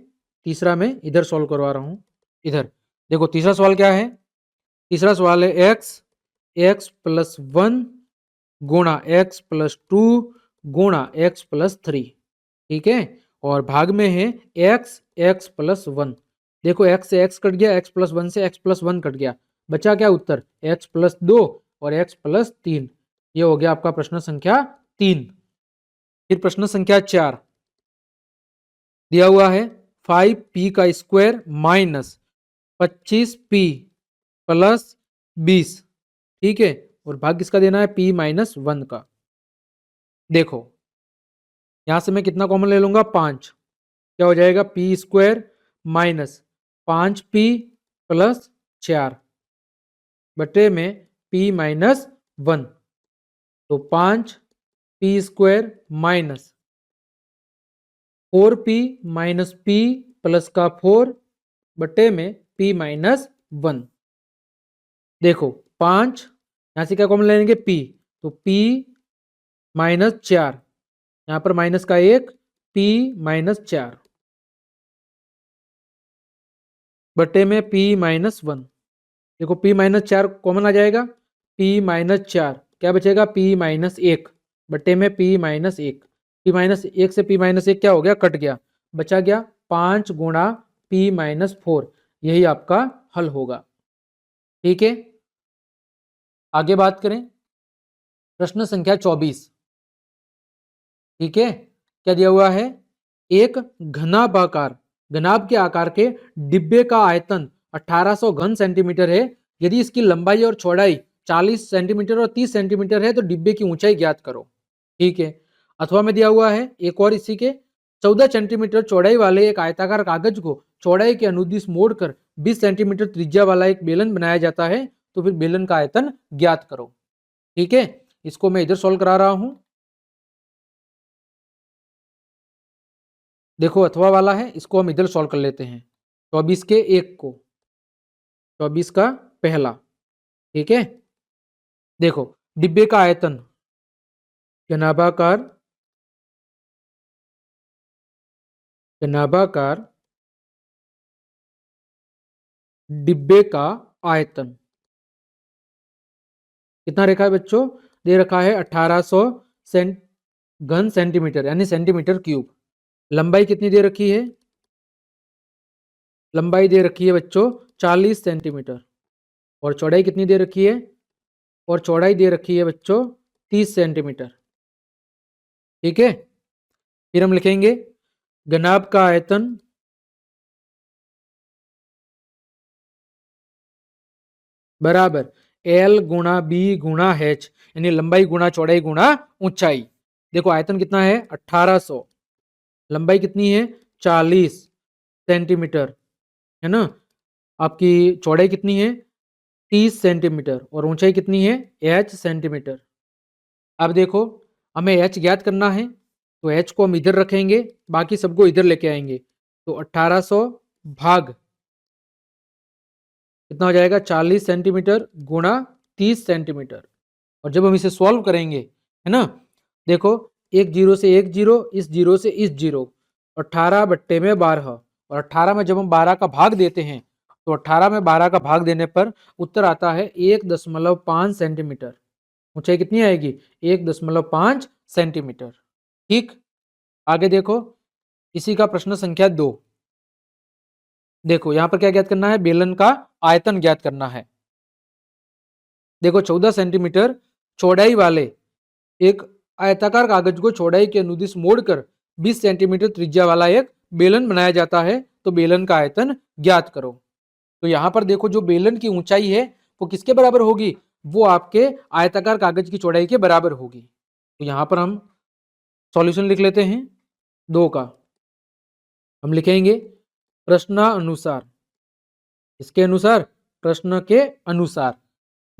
तीसरा मैं इधर सॉल्व करवा रहा हूं। इधर देखो तीसरा सवाल क्या है, तीसरा सवाल है एक्स प्लस 1 गुणा एक्स प्लस 2 गुणा एक्स प्लस 3। ठीक है, और भाग में है एक्स प्लस 1। देखो एक्स से एक्स कट गया, एक्स प्लस 1 से एक्स प्लस 1 कट गया, बचा क्या उत्तर, एक्स प्लस 2 और एक्स प्लस 3। ये हो गया आपका प्रश्न संख्या 3। फिर प्रश्न संख्या 4 दिया हुआ है 5p का स्क्वायर माइनस 25p प्लस 20। ठीक है, और भाग किसका देना है, p माइनस 1 का। देखो यहां से मैं कितना कॉमन ले लूंगा, 5, क्या हो जाएगा, P square minus 5p plus 4 बटे में p माइनस 1। तो 5p square minus 4p minus p plus का 4 बटे में p माइनस 1। देखो 5 यहां से क्या कॉमन लेंगे, p, तो p माइनस 4, यहां पर माइनस का 1, p माइनस 4 बटे में p माइनस 1। देखो p माइनस 4 कॉमन आ जाएगा, p माइनस 4 क्या बचेगा, p माइनस 1 बटे में p माइनस 1। p माइनस 1 से p माइनस 1 क्या हो गया, कट गया, बचा गया 5 गुणा p माइनस 4। यही आपका हल होगा। ठीक है, आगे बात करें, प्रश्न संख्या 24। ठीक है, क्या दिया हुआ है, एक घनाभ के आकार के डिब्बे का आयतन 1800 घन सेंटीमीटर है। यदि इसकी लंबाई और चौड़ाई 40 सेंटीमीटर और 30 सेंटीमीटर है तो डिब्बे की ऊंचाई ज्ञात करो। ठीक है। अथवा में दिया हुआ है एक और इसी के 14 सेंटीमीटर चौड़ाई वाले एक आयताकार कागज को चौड़ाई के अनुदिश मोड़कर 20 सेंटीमीटर त्रिज्या वाला एक बेलन बनाया जाता है, तो फिर बेलन का आयतन ज्ञात करो। ठीक है, इसको मैं इधर सॉल्व करा रहा हूं। देखो अथवा वाला है, इसको हम इधर सॉल्व कर लेते हैं। 24 के एक को 24 का पहला। ठीक है, देखो डिब्बे का आयतन घनाभाकार घनाभाकार डिब्बे का आयतन कितना रखा है बच्चों? दे रखा है 1800 घन सेंटीमीटर यानी सेंटीमीटर क्यूब। लंबाई कितनी दे रखी है? लंबाई दे रखी है बच्चों 40 सेंटीमीटर। और चौड़ाई कितनी दे रखी है? और चौड़ाई दे रखी है बच्चों 30 सेंटीमीटर। ठीक है, फिर हम लिखेंगे घनाभ का आयतन बराबर एल गुणा बी गुणा एच, यानी लंबाई गुणा चौड़ाई गुणा ऊंचाई। देखो आयतन कितना है 1800, लंबाई कितनी है 40 सेंटीमीटर, है ना। आपकी चौड़ाई कितनी है 30 सेंटीमीटर और ऊंचाई कितनी है h सेंटीमीटर। अब देखो हमें h ज्ञात करना है, तो h को हम इधर रखेंगे, बाकी सबको इधर लेके आएंगे। तो 1800 भाग कितना हो जाएगा 40 सेंटीमीटर गुणा 30 सेंटीमीटर। और जब हम इसे सॉल्व करेंगे, है ना, देखो एक जीरो से एक जीरो, इस जीरो से इस जीरो, 18 बट्टे में 12, और 18 में जब हम 12 का भाग देते हैं तो 18 में 12 का भाग देने पर उत्तर आता है 1.5 सेंटीमीटर। ऊंचाई कितनी आएगी 1.5 सेंटीमीटर। ठीक, आगे देखो इसी का प्रश्न संख्या 2। देखो यहां पर क्या ज्ञात करना है? बेलन का आयतन ज्ञात करना है। देखो 14 सेंटीमीटर चौड़ाई वाले एक आयताकार कागज को चौड़ाई के अनुदिश मोड़कर 20 सेंटीमीटर त्रिज्या वाला एक बेलन बनाया जाता है, तो बेलन का आयतन ज्ञात करो। तो यहां पर देखो जो बेलन की ऊंचाई है वो किसके बराबर होगी? वो आपके आयताकार कागज की चौड़ाई के बराबर होगी। तो यहां पर हम सॉल्यूशन लिख लेते हैं 2 का। हम लिखेंगे प्रश्नानुसार, इसके अनुसार, प्रश्न के अनुसार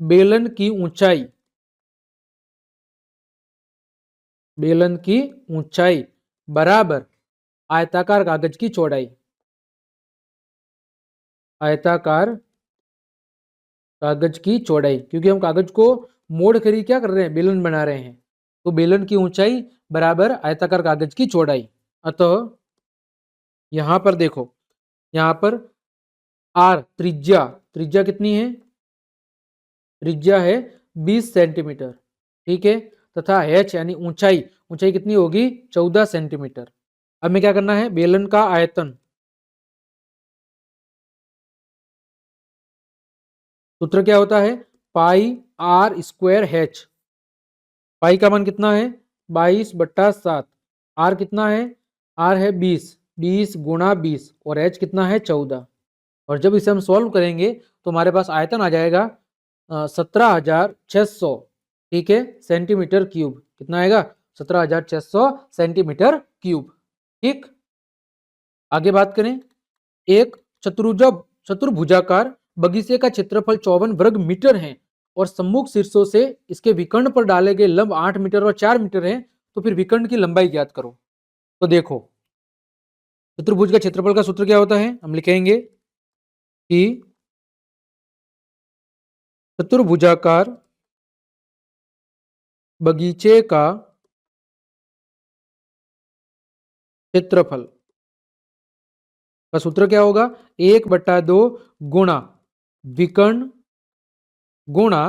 बेलन की ऊंचाई, बेलन की ऊंचाई बराबर आयताकार कागज की चौड़ाई। आयताकार कागज की चौड़ाई, क्योंकि हम कागज को मोड़ कर ही क्या कर रहे हैं? बेलन बना रहे हैं। तो बेलन की ऊंचाई बराबर आयताकार कागज की चौड़ाई। अतः यहां पर देखो, यहां पर आर त्रिज्या, त्रिज्या कितनी है? त्रिज्या है 20 सेंटीमीटर। ठीक है, तथा एच यानी ऊंचाई, ऊंचाई कितनी होगी 14 सेंटीमीटर। अब हमें क्या करना है? बेलन का आयतन, सूत्र क्या होता है? पाई आर स्क्वायर एच। पाई का मान कितना है 22/7। आर कितना है? आर है 20, 20 गुणा 20, और एच कितना है 14। और जब इसे हम सॉल्व करेंगे तो हमारे पास आयतन आ जाएगा 17,600। ठीक है, सेंटीमीटर क्यूब। कितना आएगा? 17,600 सेंटीमीटर क्यूब। ठीक, आगे बात करें। एक चतुर्भुजाकार बगीचे का क्षेत्रफल 54 वर्ग मीटर है और सम्मुख शीर्षों से इसके विकर्ण पर डाले गए लंब 8 मीटर और 4 मीटर है, तो फिर विकर्ण की लंबाई ज्ञात करो। तो देखो चतुर्भुज का क्षेत्रफल का सूत्र क्या होता है? हम लिखेंगे कि चतुर्भुजाकार बगीचे का क्षेत्रफल का सूत्र क्या होगा? 1/2 गुणा विकर्ण गुणा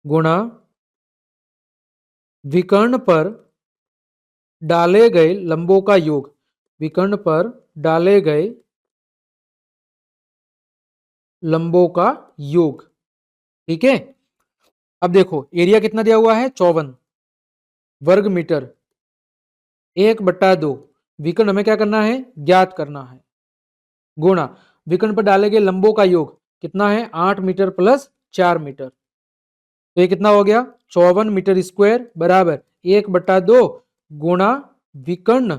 गुणा विकर्ण पर डाले गए लंबों का योग। विकर्ण पर डाले गए लंबों का योग। ठीक है, अब देखो एरिया कितना दिया हुआ है 54 वर्ग मीटर। 1/2 विकर्ण हमें क्या करना है, ज्ञात करना है, गुणा विकर्ण पर डाले गए लंबों का योग कितना है, 8 मीटर प्लस 4 मीटर। तो ये कितना हो गया, 54 मीटर स्क्वायर बराबर 1/2 गुणा विकर्ण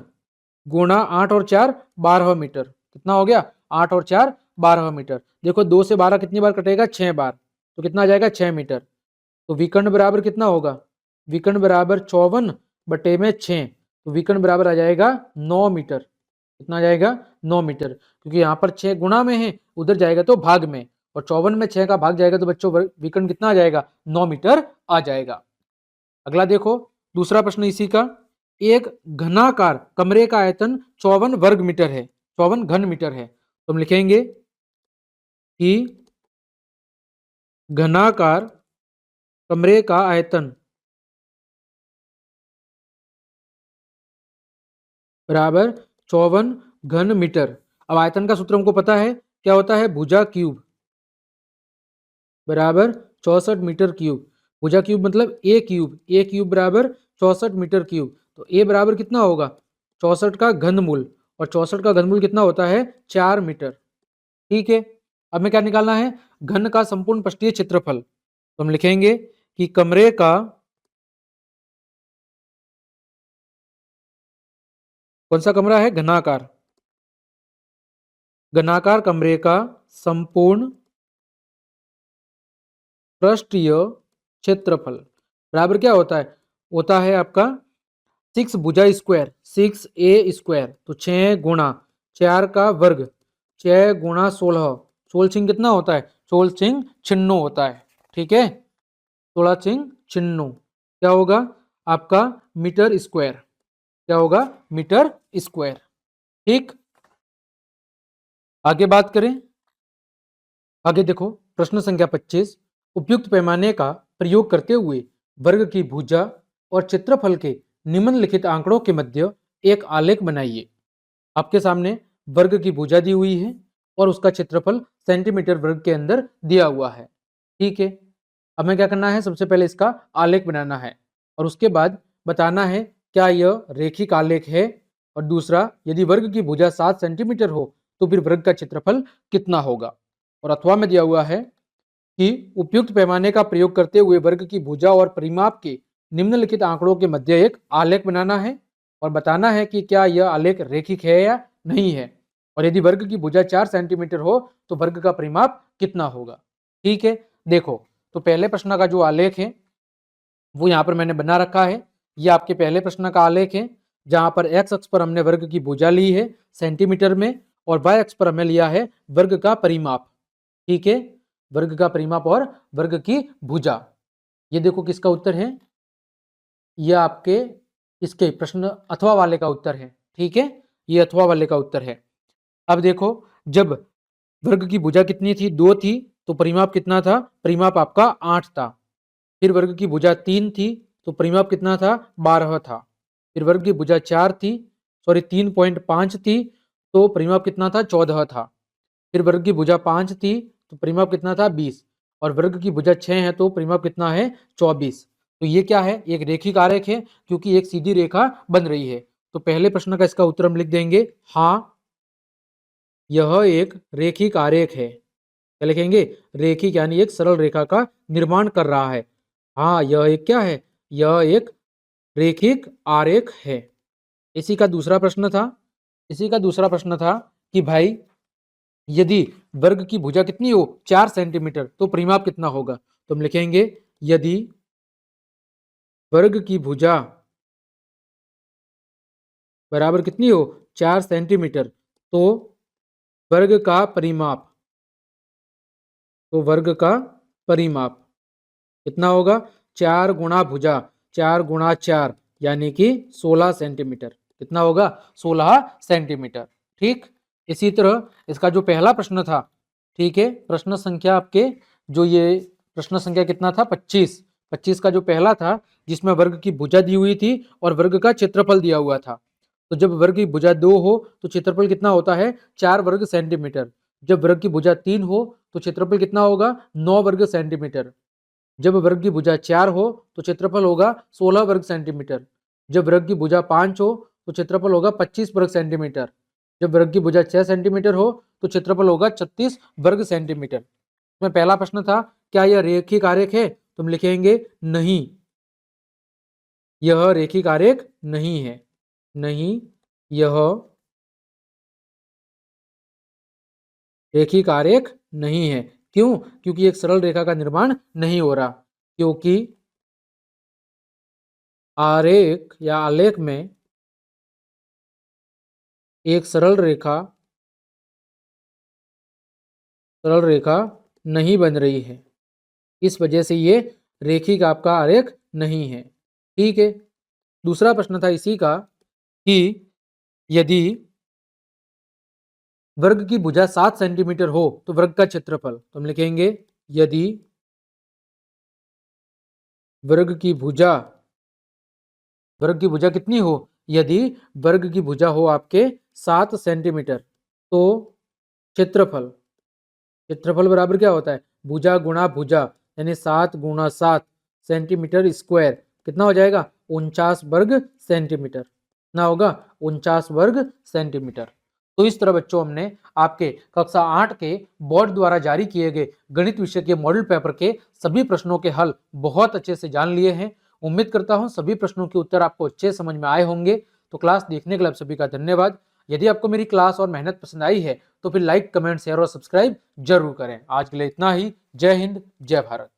गुणा 8 और 4 12 मीटर। कितना हो गया, 8 और 4 12 मीटर। देखो 2 से 12 कितनी बार कटेगा, 6 बार, तो कितना आ जाएगा 6 मीटर। तो विकर्ण बराबर कितना होगा, विकर्ण बराबर 54/6, तो विकर्ण बराबर आ जाएगा 9 मीटर। कितना आ जाएगा, 9 मीटर, क्योंकि यहाँ पर 6 गुणा में है, उधर जाएगा तो भाग में, और 54 में 6 का भाग जाएगा तो बच्चों विकर्ण कितना आ जाएगा, 9 मीटर आ जाएगा। अगला देखो दूसरा प्रश्न इसी का, एक घनाकार कमरे का आयतन 54 वर्ग मीटर है, 54 घन मीटर है। तो हम लिखेंगे कि घनाकार कमरे का आयतन बराबर 54 घन मीटर। अब आयतन का सूत्र हमको पता है, क्या होता है, भुजा क्यूब बराबर 64 मीटर क्यूब। भुजा क्यूब मतलब ए क्यूब, ए क्यूब बराबर 64 मीटर क्यूब। तो ए बराबर कितना होगा, 64 का घनमूल, और 64 का घनमूल कितना होता है, 4 मीटर। ठीक है, अब हमें क्या निकालना है, घन का संपूर्ण पृष्ठीय क्षेत्रफल। तो हम लिखेंगे कि कमरे का, कौन सा कमरा है, घनाकार, घनाकार कमरे का संपूर्ण पृष्ठीय क्षेत्रफल बराबर क्या होता है आपका 6 भुजा स्क्वायर, 6a स्क्वायर, तो 6 गुणा 4 का वर्ग, 6 गुणा 16, 16 छिंग कितना होता है, 16 छिंग 96 होता है। ठीक है, 16 छिंग 96 क्या होगा आपका, मीटर स्क्वायर, क्या होगा, मीटर स्क्वायर। ठीक, आगे बात करें, आगे देखो प्रश्न संख्या 25, उपयुक्त पैमाने का प्रयोग करते हुए वर्ग की भुजा और क्षेत्रफल के निम्नलिखित आंकड़ों के मध्य एक आलेख बनाइए। आपके सामने वर्ग की भुजा दी हुई है और उसका क्षेत्रफल सेंटीमीटर वर्ग के अंदर दिया हुआ है। ठीक है, अब हमें क्या करना है, सबसे पहले इसका आलेख बनाना है, और उसके बाद बताना है क्या यह रेखिक आलेख है, और दूसरा यदि वर्ग की भुजा 7 सेंटीमीटर हो तो फिर वर्ग का क्षेत्रफल कितना होगा। और अथवा में दिया हुआ है कि उपयुक्त पैमाने का प्रयोग करते हुए वर्ग की भुजा और परिमाप के निम्नलिखित आंकड़ों के मध्य एक आलेख बनाना है, और बताना है कि क्या यह आलेख रेखिक है या नहीं है, और यदि वर्ग की भुजा 4 सेंटीमीटर हो तो वर्ग का परिमाप कितना होगा। ठीक है, देखो तो पहले प्रश्न का जो आलेख है वो यहाँ पर मैंने बना रखा है। ये आपके पहले प्रश्न का आलेख है, जहां पर एक्स अक्ष पर हमने वर्ग की भुजा ली है सेंटीमीटर में, और वाई अक्ष पर हमने लिया है वर्ग का परिमाप। ठीक है, वर्ग का परिमाप और वर्ग की भुजा। ये देखो किसका उत्तर है, ये आपके इसके प्रश्न अथवा वाले का उत्तर है। ठीक है, ये अथवा वाले का उत्तर है। अब देखो, जब वर्ग की भुजा कितनी थी, 2 थी, तो परिमाप कितना था, परिमाप आपका 8 था। फिर वर्ग की भुजा 3 थी तो परिमाप कितना था, 12 था। फिर वर्ग की भुजा 4 थी, सॉरी 3.5 थी, तो परिमाप कितना था, 14 था। फिर वर्ग की भुजा 5 थी तो परिमाप कितना था, 20, और वर्ग की भुजा 6 है तो परिमाप कितना है, 24। तो ये क्या है, एक रेखिक आरेख है, क्योंकि एक सीधी रेखा बन रही है। तो पहले प्रश्न का इसका उत्तर हम लिख देंगे, हाँ यह एक रेखिक आरेख है। क्या लिखेंगे, रेखिक यानी एक सरल रेखा का निर्माण कर रहा है। हाँ यह एक क्या है, यह एक रेखिक आरेख है। इसी का दूसरा प्रश्न था, इसी का दूसरा प्रश्न था कि भाई यदि वर्ग की भुजा कितनी हो, 4 सेंटीमीटर, तो परिमाप कितना होगा। तो हम लिखेंगे यदि वर्ग की भुजा बराबर कितनी हो, 4 सेंटीमीटर, तो वर्ग का परिमाप, तो वर्ग का परिमाप कितना होगा, 4 गुणा भुजा, 4 गुणा 4 यानी कि 16 सेंटीमीटर। कितना होगा, 16 सेंटीमीटर। ठीक, इसी तरह इसका जो पहला प्रश्न था, ठीक है, प्रश्न संख्या आपके जो ये प्रश्न संख्या कितना था, 25, 25 का जो पहला था जिसमें वर्ग की भुजा दी हुई थी और वर्ग का क्षेत्रफल दिया हुआ था। तो जब वर्ग की भुजा 2 हो तो क्षेत्रफल कितना होता है, 4 वर्ग सेंटीमीटर। जब वर्ग की भुजा 3 हो तो क्षेत्रफल कितना होगा, 9 वर्ग सेंटीमीटर। जब वर्ग की भुजा 4 हो तो क्षेत्रफल होगा 16 वर्ग सेंटीमीटर। जब वर्ग की भुजा 5 हो तो क्षेत्रफल होगा 25 वर्ग सेंटीमीटर। जब वृत्त की भुजा 6 सेंटीमीटर हो तो क्षेत्रफल होगा 36 वर्ग सेंटीमीटर। में पहला प्रश्न था क्या यह रेखिक आरेख है, तुम लिखेंगे नहीं, यह रेखिक आरेख नहीं है, नहीं यह रेखिक आरेख नहीं है। क्यों? क्योंकि एक सरल रेखा का निर्माण नहीं हो रहा, क्योंकि आरेख या आलेख में एक सरल रेखा नहीं बन रही है, इस वजह से ये रेखिक आपका आरेख नहीं है। ठीक है। दूसरा प्रश्न था इसी का कि यदि वर्ग की भुजा 7 सेंटीमीटर हो तो वर्ग का क्षेत्रफल, तो हम लिखेंगे यदि वर्ग की भुजा कितनी हो, यदि वर्ग की भुजा हो आपके 7 सेंटीमीटर तो क्षेत्रफल बराबर क्या होता है, भुजा गुणा भुजा, यानी 7 गुणा 7 सेंटीमीटर स्क्वायर, कितना हो जाएगा 49 वर्ग सेंटीमीटर। कितना होगा 49 वर्ग सेंटीमीटर। तो इस तरह बच्चों हमने आपके कक्षा 8 के बोर्ड द्वारा जारी किए गए गणित विषय के मॉडल पेपर के सभी प्रश्नों के हल बहुत अच्छे से जान लिए हैं। उम्मीद करता हूं सभी प्रश्नों के उत्तर आपको अच्छे समझ में आए होंगे। तो क्लास देखने के लिए आप सभी का धन्यवाद। यदि आपको मेरी क्लास और मेहनत पसंद आई है तो फिर लाइक, कमेंट, शेयर और सब्सक्राइब जरूर करें। आज के लिए इतना ही। जय हिंद, जय भारत।